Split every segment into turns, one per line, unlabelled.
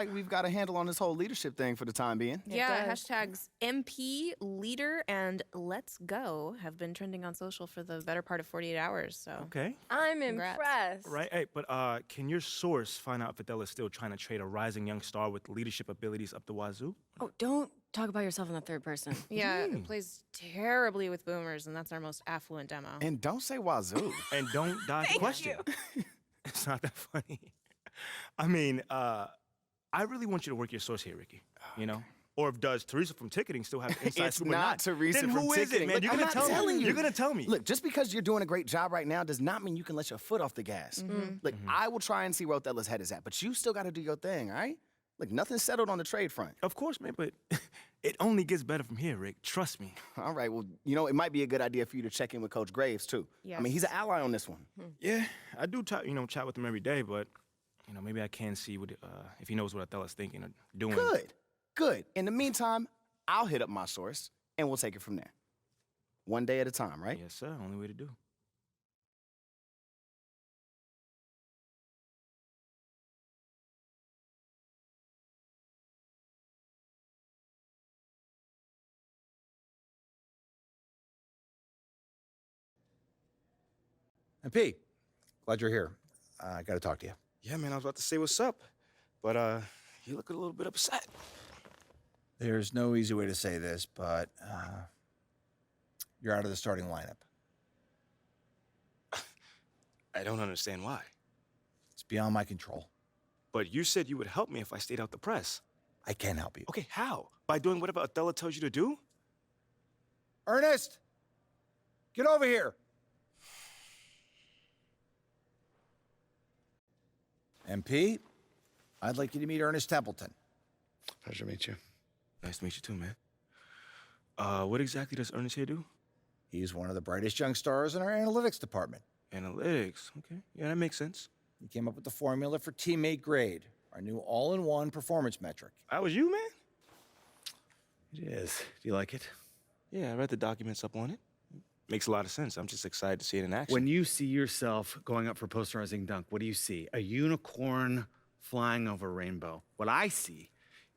Like we've got a handle on this whole leadership thing for the time being.
Yeah, hashtags MP, leader, and let's go have been trending on social for the better part of 48 hours, so.
Okay.
I'm
Congrats.
impressed.
Right, hey, but can your source find out if Adele is still trying to trade a rising young star with leadership abilities up the wazoo?
Oh, don't talk about yourself in the third person.
Yeah, it plays terribly with boomers, and that's our most affluent demo.
And don't say wazoo.
And don't dodge the question. It's not that funny. I mean, I really want you to work your source here, Ricky. You know? Or if does Teresa from ticketing still have inside
It's
scoop or
not Teresa
then
from
who is it,
ticketing.
man?
Look,
You're
I'm
gonna
not
tell
telling
me.
you.
You're gonna tell me.
Look, just because you're doing a great job right now does not mean you can let your foot off the gas. Look, I will try and see where Othello's head is at, but you still got to do your thing, all right? Look, nothing's settled on the trade front.
Of course, man, but it only gets better from here, Rick. Trust me.
All right, well, you know, it might be a good idea for you to check in with Coach Graves, too. I mean, he's an ally on this one.
Yeah, I do, chat with him every day, but, maybe I can see what if he knows what Othello's thinking or doing.
Good. In the meantime, I'll hit up my source, and we'll take it from there. One day at a time, right?
Yes, sir. Only way to do.
MP, glad you're here. I got to talk to you.
Yeah, man, I was about to say what's up, but you look a little bit upset.
There's no easy way to say this, but you're out of the starting lineup.
I don't understand why.
It's beyond my control.
But you said you would help me if I stayed out the press.
I can help you.
Okay, how? By doing whatever Othello tells you to do?
Ernest, get over here. MP, I'd like you to meet Ernest Templeton.
Pleasure to meet you. Nice to meet you too, man. What exactly does Ernest here do?
He's one of the brightest young stars in our analytics department.
Analytics, okay. Yeah, that makes sense.
He came up with the formula for teammate grade, our new all-in-one performance metric.
That was you, man?
It is. Do you like it?
Yeah, I read the documents up on it. Makes a lot of sense. I'm just excited to see it in action.
When you see yourself going up for posterizing dunk, what do you see? A unicorn flying over a rainbow. What I see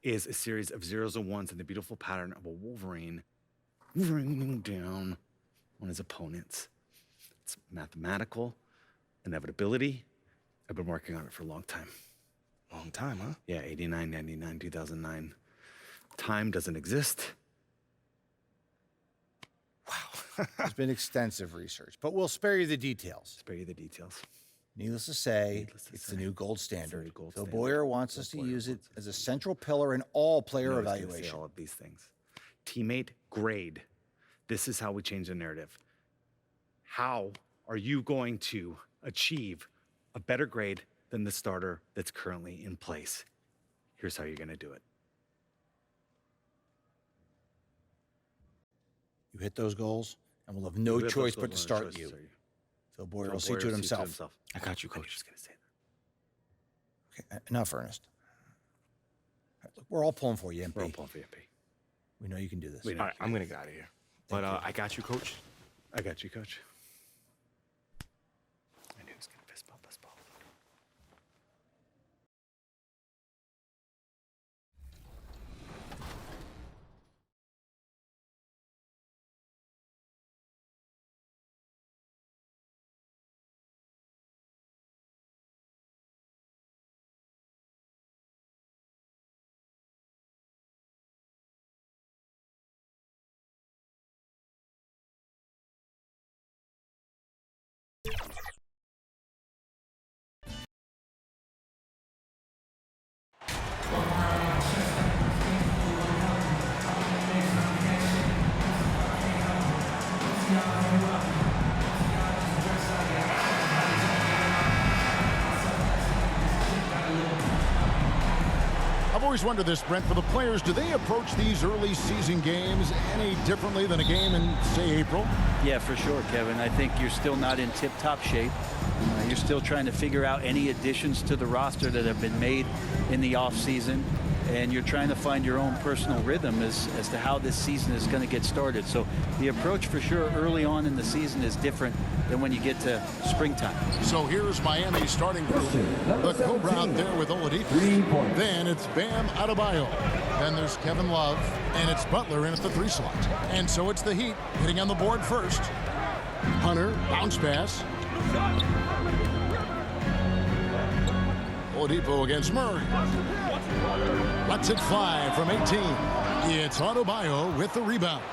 is a series of zeros and ones in the beautiful pattern of a Wolverine raining down on his opponents. It's mathematical inevitability. I've been working on it for a long time.
Long time, huh?
Yeah, 89, 99, 2009. Time doesn't exist.
Wow. There's been extensive research, but we'll spare you the details.
Spare you the details.
Needless to say, it's the new gold standard. Phil
standard.
Boyer wants us to use it as a central pillar in all player
I was gonna say
evaluation.
all of these things. Teammate grade. This is how we change the narrative. How are you going to achieve a better grade than the starter that's currently in place? Here's how you're going to do it.
You hit those goals, and we'll have no choice but to start you. Phil Boyer will see to it himself.
I got you,
I was
Coach.
just going to say that.
Okay, enough, Ernest. All right, look, we're all pulling for you, MP.
We're all pulling for you, MP.
We know you can do this.
We know.
All right, I'm going to get out of here. But I got you, Coach.
I got you, Coach. I knew he was going to fist bump us both.
I've always wondered this, Brent, for the players, do they approach these early season games any differently than a game in, say, April?
Yeah, for sure, Kevin. I think you're still not in tip-top shape. You're still trying to figure out any additions to the roster that have been made in the offseason. and you're trying to find your own personal rhythm as to how this season is going to get started. So the approach for sure early on in the season is different than when you get to springtime.
So here's Miami's starting group. The Cobra out there with Oladipo. Then it's Bam Adebayo. Then there's Kevin Love, and it's Butler in at the 3 slot. And so it's the Heat hitting on the board first. Hunter, bounce pass. Oladipo against Murray. Lets it fly from 18. It's Adebayo with the rebound.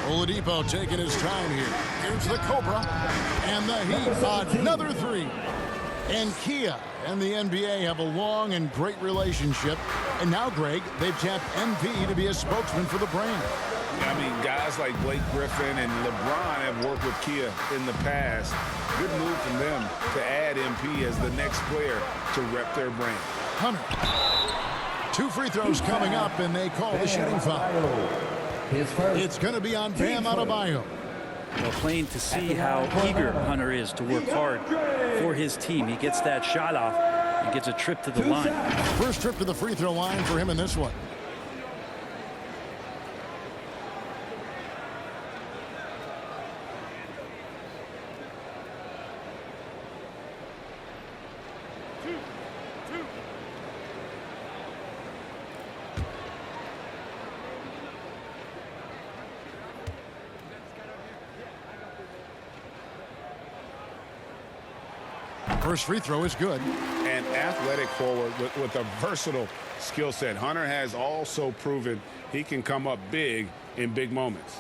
Oladipo taking his time here. Here's the Cobra. And the Heat, another 3. And Kia and the NBA have a long and great relationship. And now, Greg, they've tapped MP to be a spokesman for the brand.
I mean, guys like Blake Griffin and LeBron have worked with Kia in the past. Good move from them to add MP as the next player to rep their brand.
Hunter. 2 free throws coming up, and they call the shooting foul. It's going to be on Bam Adebayo.
Well, plain to see how eager Hunter is to work hard for his team. He gets that shot off and gets a trip to the line.
First trip to the free throw line for him in this one. First free throw is good.
An athletic forward with a versatile skill set. Hunter has also proven he can come up big in big moments.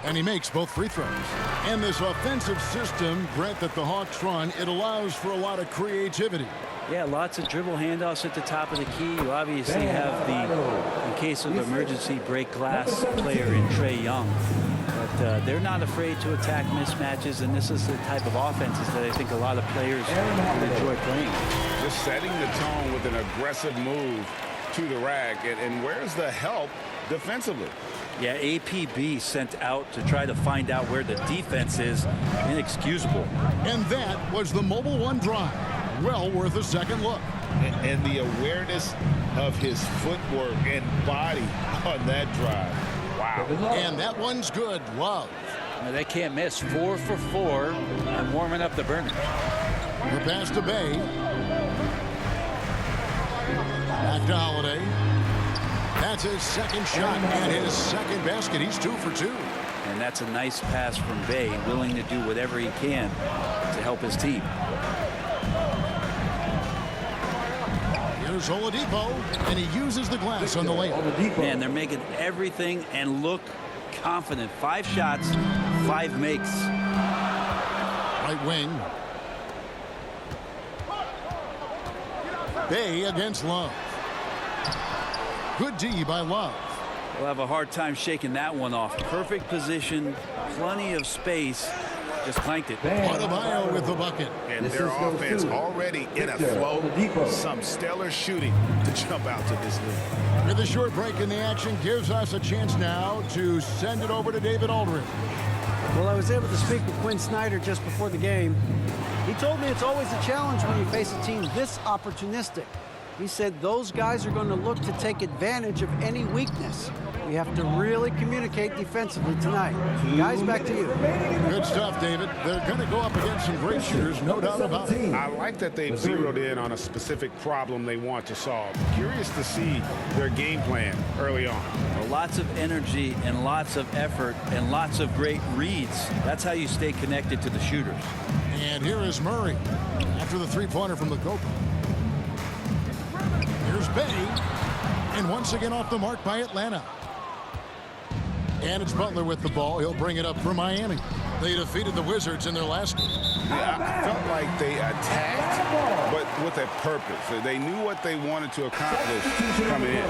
And he makes both free throws. And this offensive system, Brent, that the Hawks run, it allows for a lot of creativity.
Yeah, lots of dribble handoffs at the top of the key. You obviously have the, in case of emergency, break glass player in Trae Young. But they're not afraid to attack mismatches, and this is the type of offenses that I think a lot of players would enjoy playing.
Just setting the tone with an aggressive move to the rack. And where's the help defensively?
Yeah, APB sent out to try to find out where the defense is. Inexcusable.
And that was the Mobile One drive. Well worth a second look.
And the awareness of his footwork and body on that drive. Wow.
And that one's good. Love.
Now, they can't miss. 4 for 4 and warming up the burner.
The pass to Bay. Back to Holiday. That's his second shot and his second basket. He's 2 for 2.
And that's a nice pass from Bay, willing to do whatever he can to help his team.
Here's Oladipo, and he uses the glass on the layup.
Man, they're making everything and look confident. 5 shots, 5 makes.
Right wing. Bay against Love. Good D by Love.
We'll have a hard time shaking that one off. Perfect position, plenty of space. Just clanked it.
Adebayo with the bucket.
And their offense already in a flow. Some stellar shooting to jump out to this lead.
With a short break in the action gives us a chance now to send it over to David Aldridge.
Well, I was able to speak with Quinn Snyder just before the game. He told me it's always a challenge when you face a team this opportunistic. He said those guys are going to look to take advantage of any weakness. We have to really communicate defensively tonight. Guys, back to you.
Good stuff, David. They're going to go up against some great shooters, no doubt about it.
I like that they've zeroed in on a specific problem they want to solve. Curious to see their game plan early on.
Well, lots of energy and lots of effort and lots of great reads. That's how you stay connected to the shooters.
And here is Murray after the three-pointer from the Cobra. Here's Bay, and once again off the mark by Atlanta. And it's Butler with the ball. He'll bring it up for Miami. They defeated the Wizards in their last game.
Yeah, I felt like they attacked, but with a purpose. They knew what they wanted to accomplish coming in.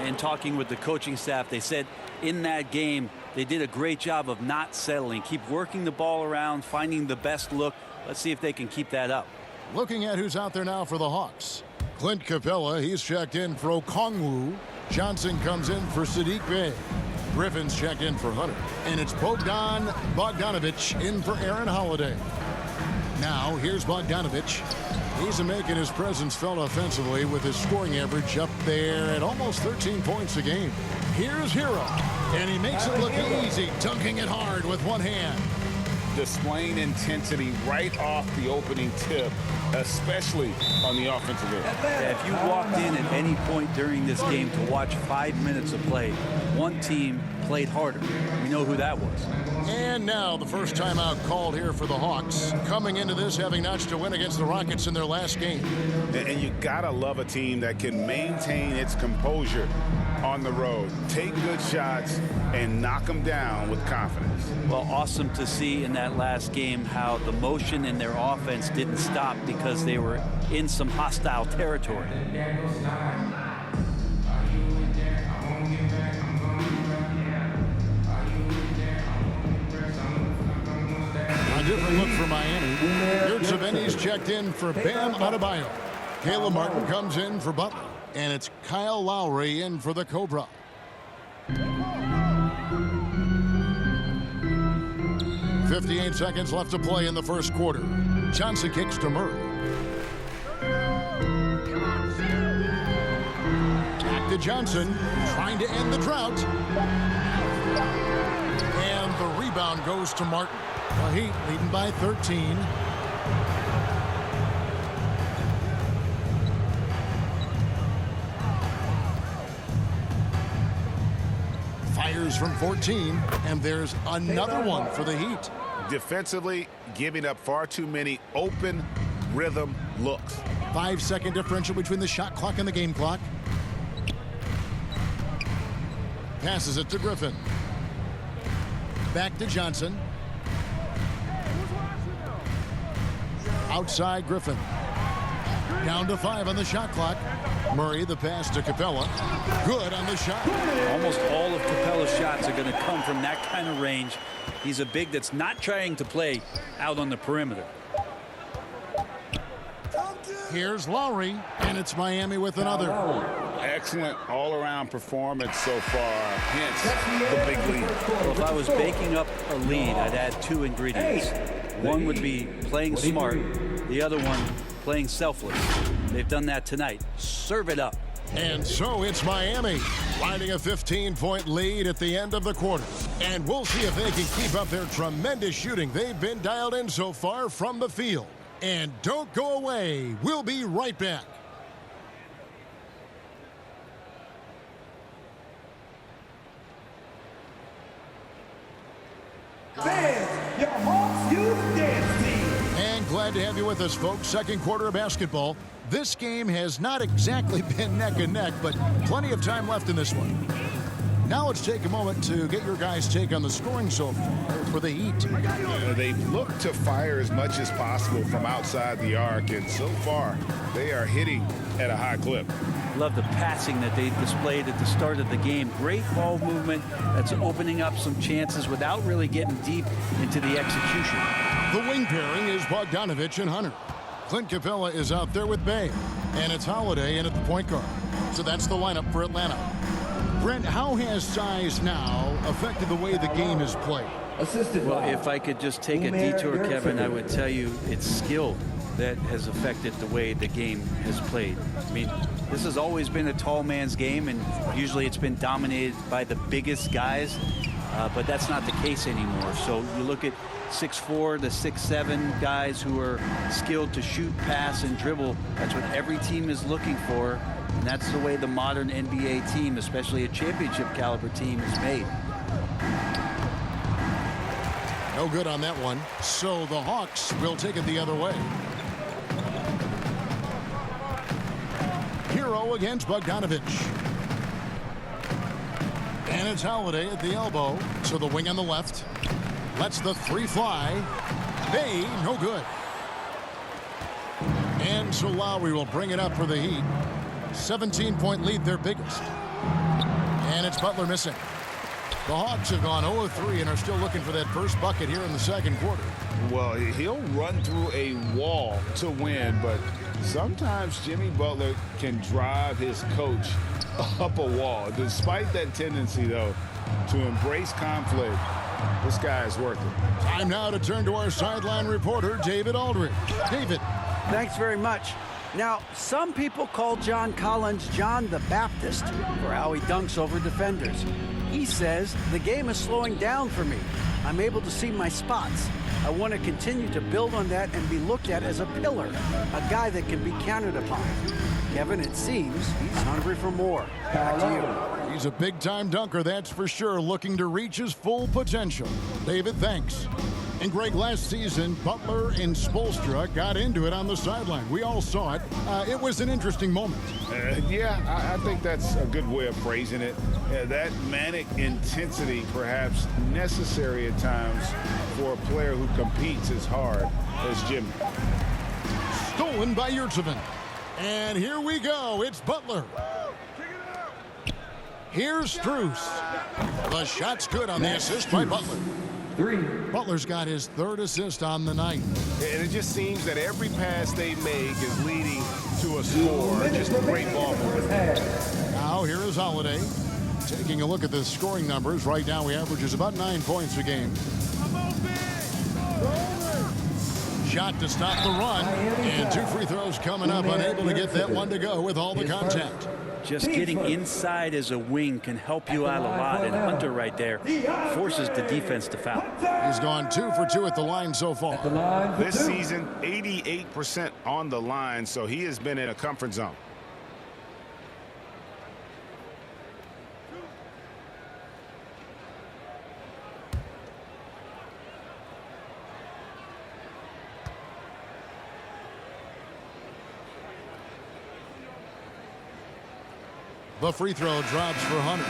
And talking with the coaching staff, they said in that game, they did a great job of not settling. Keep working the ball around, finding the best look, Let's see if they can keep that up.
Looking at who's out there now for the Hawks. Clint Capella, he's checked in for Okongwu. Johnson comes in for Sadiq Bey. Griffin's checked in for Hunter. And it's Bogdanovich in for Aaron Holiday. Now, here's Bogdanovich. He's making his presence felt offensively with his scoring average up there at almost 13 points a game. Here's Hero, and he makes it look easy, dunking it hard with one hand.
Displaying intensity right off the opening tip, especially on the offensive end.
Yeah, if you walked in at any point during this game to watch 5 minutes of play, one team played harder. We know who that was.
And now the first timeout called here for the Hawks. Coming into this having notched a win against the Rockets in their last game.
And you gotta love a team that can maintain its composure on the road, take good shots, and knock them down with confidence.
Well, awesome to see in that last game how the motion in their offense didn't stop because they were in some hostile territory.
A different look for Miami. Yurtseven's checked in for Bam Adebayo. Caleb Martin comes in for Butler. And it's Kyle Lowry in for the Cobra. 58 seconds left to play in the first quarter. Johnson kicks to Murray. Back to Johnson, trying to end the drought. And the rebound goes to Martin. The Heat leading by 13. Fires from 14, and there's another one for the Heat.
Defensively, giving up far too many open rhythm looks.
5-second differential between the shot clock and the game clock. Passes it to Griffin. Back to Johnson. Outside Griffin. Down to 5 on the shot clock. Murray, the pass to Capella. Good on the shot.
Almost all of Capella's shots are going to come from that kind of range. He's a big that's not trying to play out on the perimeter.
Here's Lowry, and it's Miami with another.
Excellent all-around performance so far, hence the big lead.
Well, if I was baking up a lead, I'd add 2 ingredients. One would be playing smart, the other one playing selfless. They've done that tonight. Serve it up.
And so it's Miami riding a 15-point lead at the end of the quarter. And we'll see if they can keep up their tremendous shooting they've been dialed in so far from the field. And don't go away. We'll be right back.
Fans, your Hawks Youth Dance Team.
And glad to have you with us, folks. Second quarter of basketball. This game has not exactly been neck and neck, but plenty of time left in this one. Now let's take a moment to get your guys' take on the scoring so far for the Heat.
They've looked to fire as much as possible from outside the arc, and so far they are hitting at a high clip.
Love the passing that they displayed at the start of the game. Great ball movement that's opening up some chances without really getting deep into the execution.
The wing pairing is Bogdanovich and Hunter. Clint Capella is out there with Bey, and it's Holiday in at the point guard. So that's the lineup for Atlanta. Brent, how has size now affected the way the game is played?
Well, if I could just take a detour, Kevin, I would tell you it's skill that has affected the way the game has played. I mean, this has always been a tall man's game, and usually it's been dominated by the biggest guys, but that's not the case anymore. So you look at 6'4" to 6'7" guys who are skilled to shoot, pass, and dribble. That's what every team is looking for, and that's the way the modern NBA team, especially a championship caliber team, is made.
No good on that one. So the Hawks will take it the other way. Hero against Bogdanovich. And it's Holiday at the elbow. So the wing on the left. Lets the 3 fly. Bey, no good. And so Lowry will bring it up for the Heat. 17-point lead, their biggest. And it's Butler missing. The Hawks have gone 0-3 and are still looking for that first bucket here in the second quarter.
Well, he'll run through a wall to win, but sometimes Jimmy Butler can drive his coach up a wall. Despite that tendency, though, to embrace conflict, this guy is worth it.
Time now to turn to our sideline reporter, David Aldridge. David.
Thanks very much. Now, some people call John Collins John the Baptist for how he dunks over defenders. He says, the game is slowing down for me. I'm able to see my spots. I want to continue to build on that and be looked at as a pillar, a guy that can be counted upon. Kevin, it seems he's hungry for more. Back to you.
He's a big-time dunker, that's for sure, looking to reach his full potential. David, thanks. And Greg, last season, Butler and Spoelstra got into it on the sideline. We all saw it. It was an interesting moment.
Yeah, I think that's a good way of phrasing it. That manic intensity, perhaps necessary at times for a player who competes as hard as Jimmy.
Stolen by Yurtseven. And here we go. It's Butler. Here's Strus. The shot's good on the assist by Butler. Butler's got his third assist on the night.
And it just seems that every pass they make is leading to a score. Just a great ball movement.
Now here is Holiday. Taking a look at the scoring numbers. Right now he averages about 9 points a game. Shot to stop the run. And 2 free throws coming up. Unable to get that one to go with all the contact.
Just getting inside as a wing can help you out a lot, and Hunter right there forces the defense to foul.
He's gone 2 for 2 at the line so far.
This season, 88% on the line, so he has been in a comfort zone.
The free throw drops for Hunter.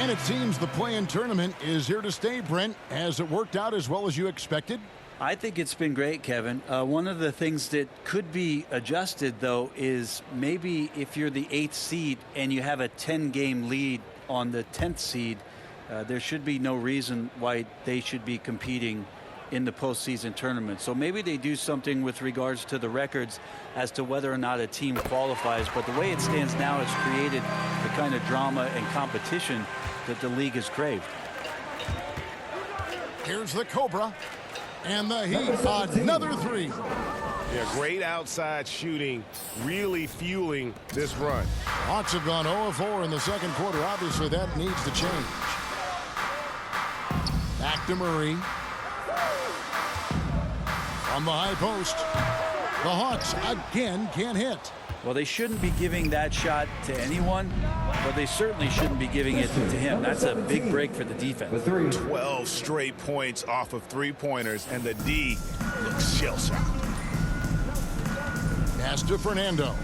And it seems the play-in tournament is here to stay, Brent. Has it worked out as well as you expected?
I think it's been great, Kevin. One of the things that could be adjusted, though, is maybe if you're the 8th seed and you have a 10-game lead on the 10th seed, there should be no reason why they should be competing in the postseason tournament. So maybe they do something with regards to the records as to whether or not a team qualifies. But the way it stands now, it's created the kind of drama and competition that the league has craved.
Here's the Cobra. And the Heat, another 3.
Yeah, great outside shooting, really fueling this run.
Hawks have gone 0-4 in the second quarter. Obviously, that needs to change. Back to Murray. From the high post, the Hawks again can't hit.
Well, they shouldn't be giving that shot to anyone, but they certainly shouldn't be giving it to him. That's a big break for the defense.
12 straight points off of three-pointers, and the D looks shell-shocked.
Pass to Fernando.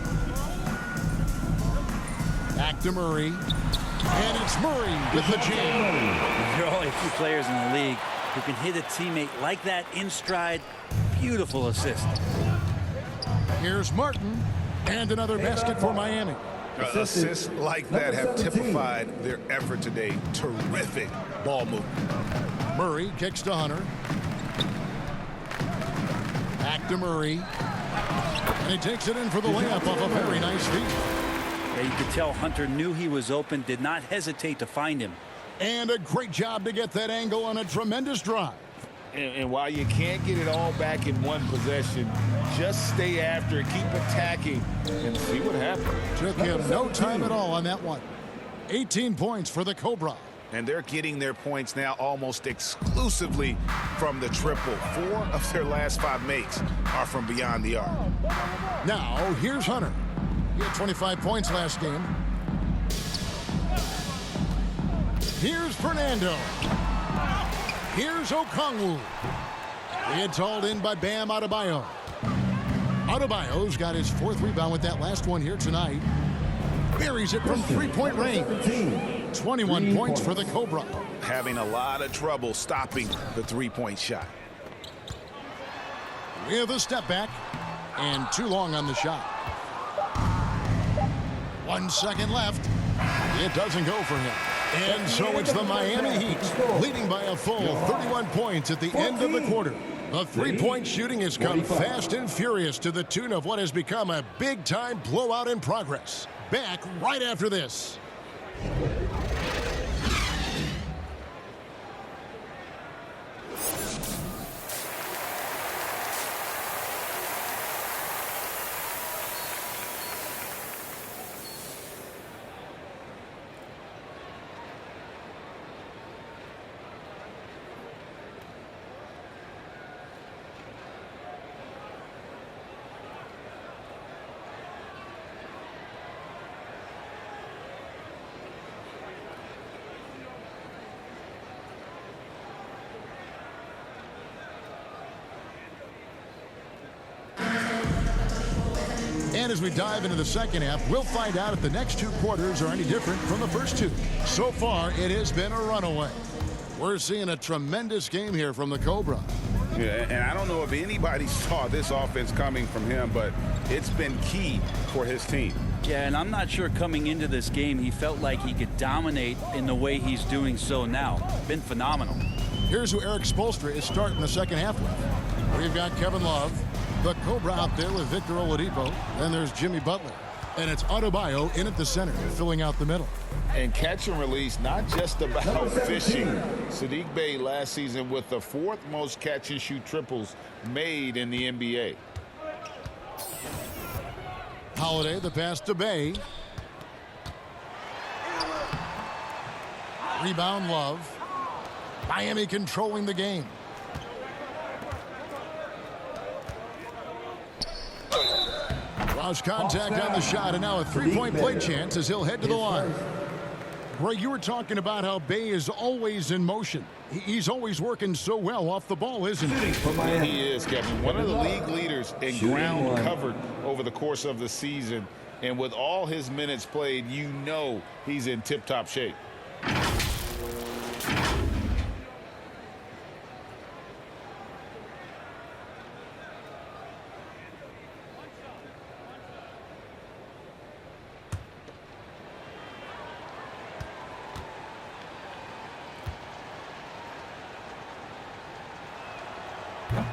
Back to Murray. And it's Murray with the jam.
There are only a few players in the league who can hit a teammate like that in stride. Beautiful assist.
Here's Martin. And another basket for Miami.
Assists like that have typified their effort today. Terrific ball movement.
Murray kicks to Hunter. Back to Murray. And he takes it in for the layup off a very nice feed.
Yeah, you could tell Hunter knew he was open, did not hesitate to find him.
And a great job to get that angle on a tremendous drive.
And while you can't get it all back in one possession, just stay after it, keep attacking, and see what happens.
Took him no time at all on that one. 18 points for the Cobra.
And they're getting their points now almost exclusively from the triple. 4 of their last 5 makes are from beyond the arc.
Now, here's Hunter. He had 25 points last game. Here's Fernando. Here's Okongwu. He had hauled in by Bam Adebayo. Adebayo's got his 4th rebound with that last one here tonight. Buries it from 3-point range. 21 points for the Cobra.
Having a lot of trouble stopping the 3-point shot.
With a step back and too long on the shot. 1 second left. It doesn't go for him. And so it's the Miami Heat leading by a full 31 points at the end of the quarter. The three-point shooting has come fast and furious to the tune of what has become a big-time blowout in progress. Back right after this. And as we dive into the second half, we'll find out if the next two quarters are any different from the first two. So far, it has been a runaway. We're seeing a tremendous game here from the Cobra.
Yeah, and I don't know if anybody saw this offense coming from him, but it's been key for his team.
Yeah, and I'm not sure coming into this game he felt like he could dominate in the way he's doing so now. Been phenomenal.
Here's who Eric Spoelstra is starting the second half with. We've got Kevin Love, the Cobra out there with Victor Oladipo. Then there's Jimmy Butler. And it's Adebayo in at the center, filling out the middle.
And catch and release, not just about fishing. Sadiq Bey last season with the fourth most catch and shoot triples made in the NBA.
Holiday, the pass to Bey. Rebound Love. Miami controlling the game. Lost contact on the shot, and now a three-point play chance as he'll head to the line. Greg, you were talking about how Bey is always in motion. He's always working so well off the ball, isn't he?
He is, Kevin. One of the league leaders in ground covered over the course of the season. And with all his minutes played, you know he's in tip-top shape.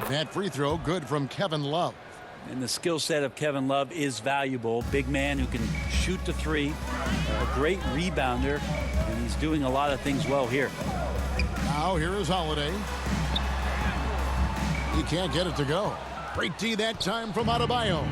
That free throw good from Kevin Love.
And the skill set of Kevin Love is valuable. Big man who can shoot the three, a great rebounder, and he's doing a lot of things well here.
Now here is Holiday. He can't get it to go. Great D that time from Adebayo.